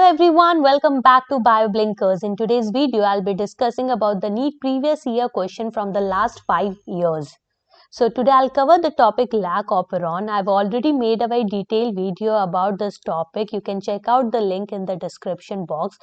everyone, welcome back to BioBlinkers. In today's video, I'll be discussing about the NEET previous year question from the last 5 years. So today I'll cover the topic lac operon. I've already made a very detailed video about this topic. You can check out the link in the description box.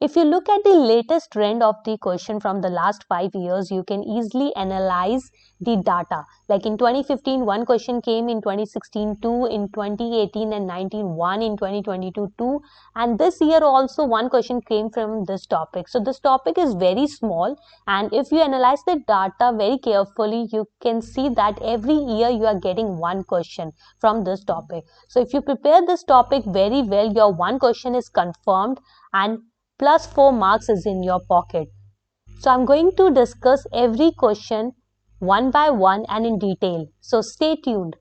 If you look at the latest trend of the question from the last 5 years, you can easily analyze the data. Like in 2015, one question came, in 2016, two, in 2018 and 19, one, in 2022, two, and this year also one question came from this topic. So this topic is very small, and if you analyze the data very carefully, you can see that every year you are getting one question from this topic. So if you prepare this topic very well, your one question is confirmed and plus 4 marks is in your pocket. So I'm going to discuss every question one by one and in detail. So stay tuned.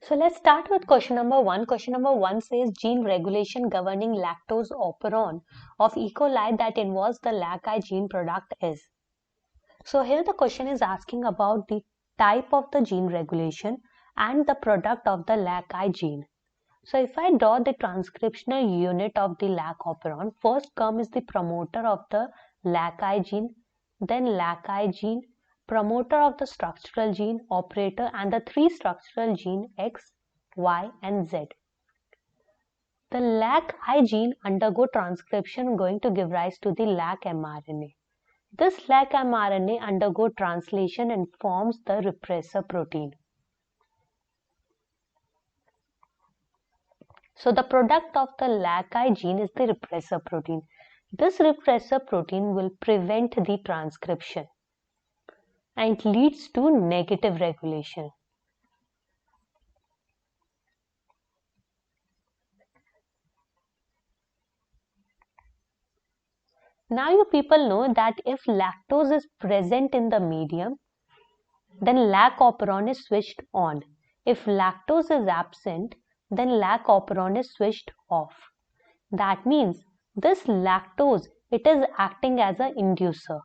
So let's start with question number 1. Question number 1 says gene regulation governing lactose operon of E. coli that involves the LAC-I gene product is. So here the question is asking about the type of the gene regulation and the product of the LAC-I gene. So if I draw the transcriptional unit of the LAC operon, first comes the promoter of the LAC-I gene, then LAC-I gene, promoter of the structural gene, operator, and the 3 structural gene X, Y, and Z. The LAC-I gene undergo transcription going to give rise to the LAC mRNA. This LAC mRNA undergo translation and forms the repressor protein. So the product of the LAC-I gene is the repressor protein. This repressor protein will prevent the transcription and it leads to negative regulation. Now you people know that if lactose is present in the medium, then LAC operon is switched on. If lactose is absent, then LAC operon is switched off. That means this lactose, it is acting as an inducer.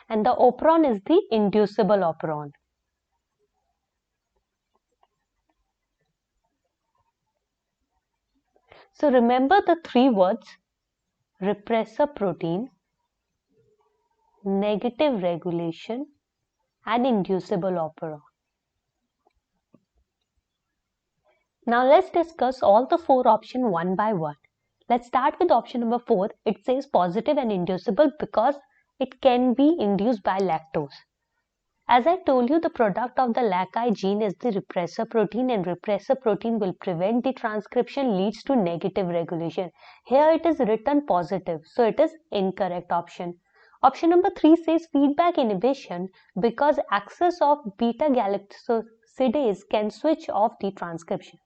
And the operon is the inducible operon. So remember the 3 words: repressor protein, negative regulation, and inducible operon. Now let's discuss all the 4 options one by one. Let's start with option number 4. It says positive and inducible because it can be induced by lactose. As I told you, the product of the LAC-I gene is the repressor protein, and repressor protein will prevent the transcription, leads to negative regulation. Here it is written positive, so it is incorrect option. Option number 3 says feedback inhibition because excess of beta-galactosidase can switch off the transcription.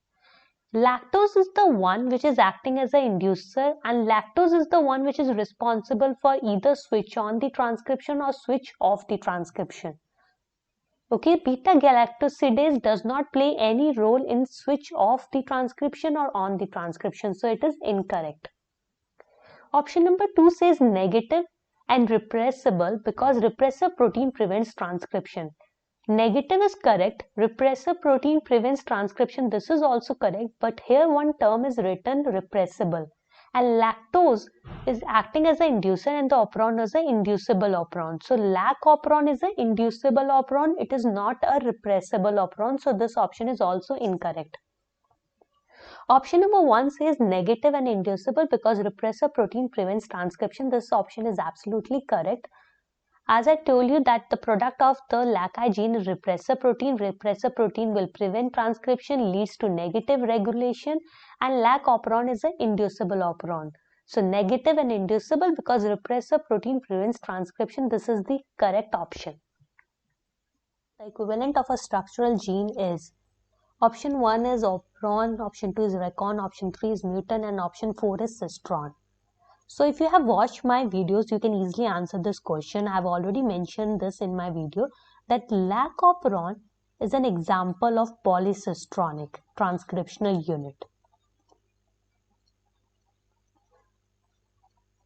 Lactose is the one which is acting as an inducer, and lactose is the one which is responsible for either switch on the transcription or switch off the transcription. Okay, beta-galactosidase does not play any role in switch off the transcription or on the transcription, so it is incorrect. Option number 2 says negative and repressible because repressor protein prevents transcription. Negative is correct. Repressor protein prevents transcription. This is also correct, but here one term is written repressible, and lactose is acting as an inducer and the operon is an inducible operon. So LAC operon is an inducible operon. It is not a repressible operon. So this option is also incorrect. Option number 1 says negative and inducible because repressor protein prevents transcription. This option is absolutely correct. As I told you that the product of the LAC-I gene is repressor protein. Repressor protein will prevent transcription, leads to negative regulation, and LAC operon is an inducible operon. So negative and inducible because repressor protein prevents transcription. This is the correct option. The equivalent of a structural gene is option 1 is operon, option 2 is recon, option 3 is mutant, and option 4 is cistron. So if you have watched my videos, you can easily answer this question. I have already mentioned this in my video that LAC operon is an example of polycistronic transcriptional unit.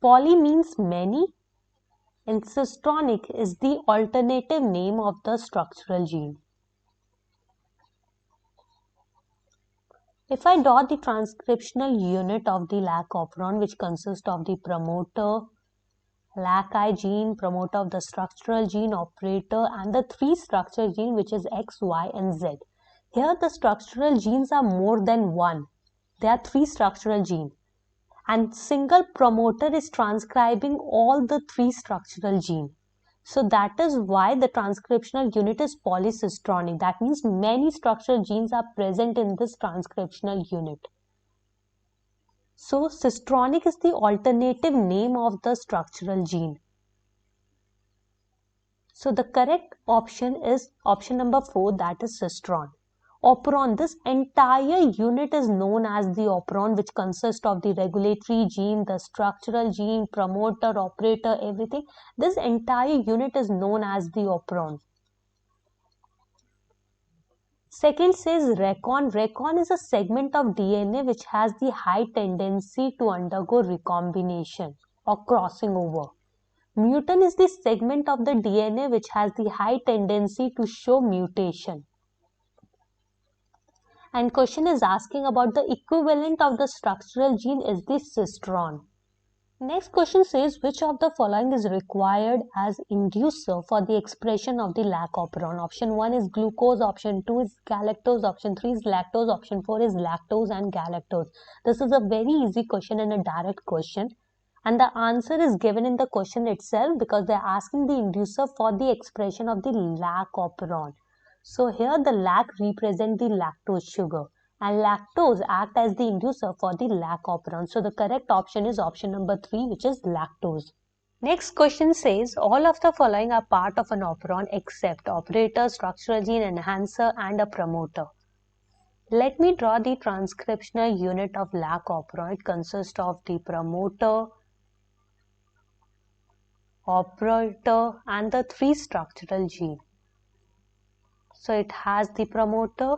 Poly means many and cistronic is the alternative name of the structural gene. If I draw the transcriptional unit of the lac operon, which consists of the promoter, lac I gene, promoter of the structural gene, operator, and the 3 structural gene, which is X, Y, and Z. Here the structural genes are more than 1. There are 3 structural genes. And single promoter is transcribing all the 3 structural genes. So that is why the transcriptional unit is polycistronic. That means many structural genes are present in this transcriptional unit. So cistronic is the alternative name of the structural gene. So the correct option is option number 4, that is cistron. Operon, this entire unit is known as the operon, which consists of the regulatory gene, the structural gene, promoter, operator, everything. This entire unit is known as the operon. Second says recon. Recon is a segment of DNA which has the high tendency to undergo recombination or crossing over. Mutant is the segment of the DNA which has the high tendency to show mutation. And question is asking about the equivalent of the structural gene is the cistron. Next question says which of the following is required as inducer for the expression of the lac operon. Option 1 is glucose, option 2 is galactose, option 3 is lactose, option 4 is lactose and galactose. This is a very easy question and a direct question. And the answer is given in the question itself because they are asking the inducer for the expression of the lac operon. So here the lac represents the lactose sugar and lactose act as the inducer for the lac operon. So the correct option is option number 3, which is lactose. Next question says all of the following are part of an operon except operator, structural gene, enhancer and a promoter. Let me draw the transcriptional unit of lac operon. It consists of the promoter, operator and the 3 structural gene. So it has the promoter,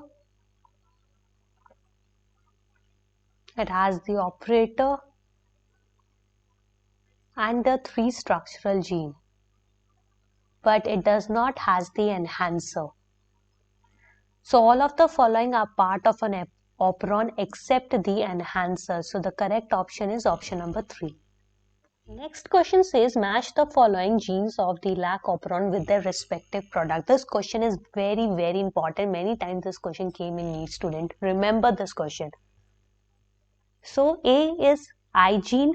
it has the operator and the 3 structural gene, but it does not has the enhancer. So all of the following are part of an operon except the enhancer. So the correct option is option number 3. Next question says match the following genes of the lac operon with their respective product. This question is very important. Many times this question came in NEET student. Remember this question. So A is I gene,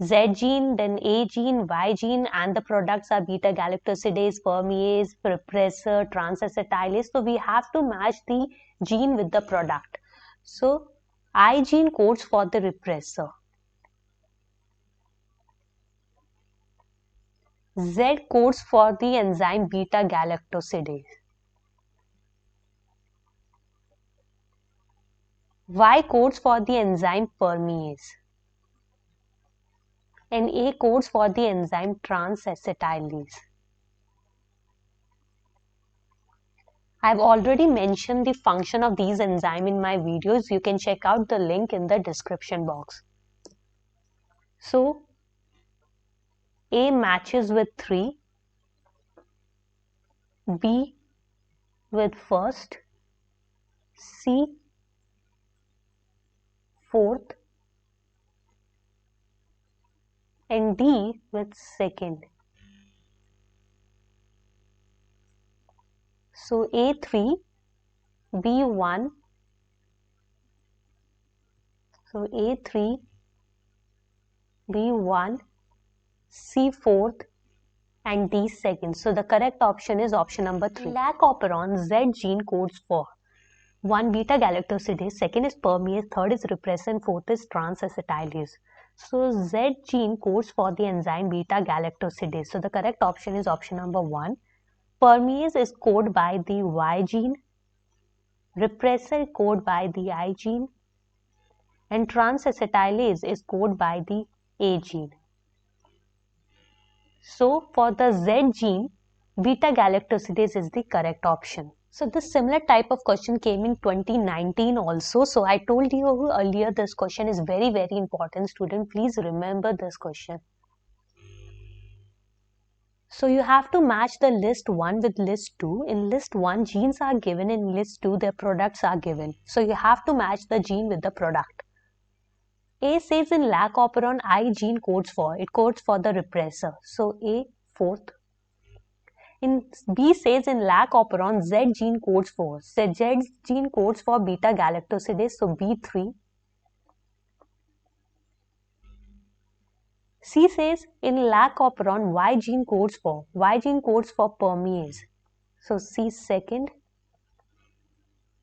Z gene, then A gene, Y gene, and the products are beta galactosidase, permease, repressor, transacetylase. So we have to match the gene with the product. So I gene codes for the repressor. Z codes for the enzyme beta galactosidase. Y codes for the enzyme permease. And A codes for the enzyme transacetylase. I have already mentioned the function of these enzymes in my videos. You can check out the link in the description box. So A matches with 3, B with first, C fourth, and D with second. So A3, B1, so A3, B1, C fourth, and D second. So the correct option is option number 3. Lac operon Z gene codes for 1 beta galactosidase, second is permease, third is repressor, and fourth is transacetylase. So Z gene codes for the enzyme beta galactosidase. So the correct option is option number 1. Permease is coded by the Y gene, repressor is coded by the I gene, and transacetylase is coded by the A gene. So for the Z gene, beta galactosidase is the correct option. So this similar type of question came in 2019 also. So I told you earlier this question is very important, student. Please remember this question. So you have to match the list 1 with list 2. In list 1, genes are given. In list 2, their products are given. So you have to match the gene with the product. A says in lac operon, I gene codes for. It codes for the repressor. So A, fourth. In B says in lac operon, Z gene codes for. Z gene codes for beta galactosidase. So B3. C says in lac operon, Y gene codes for. Y gene codes for permease. So C second.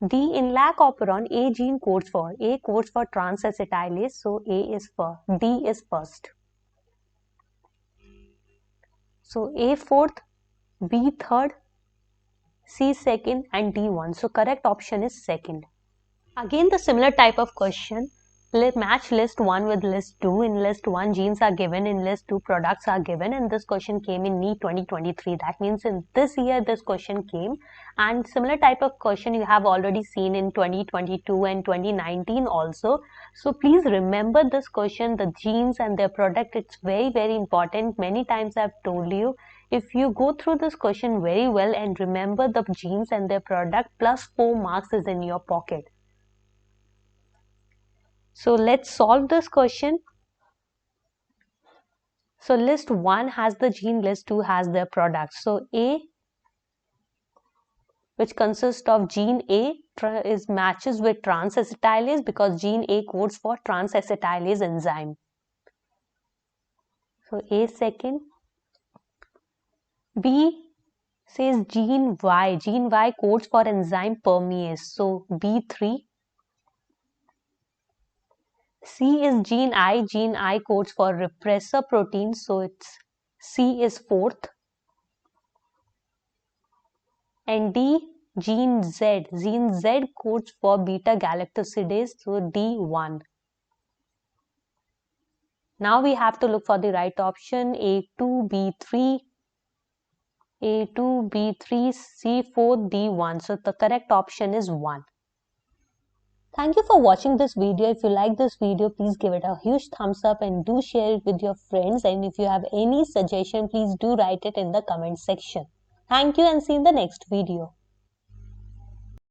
D in lac operon, A gene codes for. A codes for transacetylase, so A is first. D is first. So A fourth, B third, C second, and D one. So correct option is second. Again, the similar type of question. Match list 1 with list 2. In list 1, genes are given. In list 2, products are given. And this question came in NEET 2023. That means in this year, this question came. And similar type of question you have already seen in 2022 and 2019 also. So please remember this question, the genes and their product. It's very, very important. Many times I've told you, if you go through this question very well and remember the genes and their product, plus 4 marks is in your pocket. So let's solve this question. So list 1 has the gene, list 2 has their product. So A, which consists of gene A, matches with transacetylase because gene A codes for transacetylase enzyme. So A second. B says gene Y codes for enzyme permease. So B3. C is gene I codes for repressor protein, so it's C is fourth. And D, gene Z codes for beta galactosidase, so D1. Now we have to look for the right option, A2, B3, A2, B3, C4, D1. So the correct option is 1. Thank you for watching this video. If you like this video, please give it a huge thumbs up and do share it with your friends. And if you have any suggestion, please do write it in the comment section. Thank you and see you in the next video.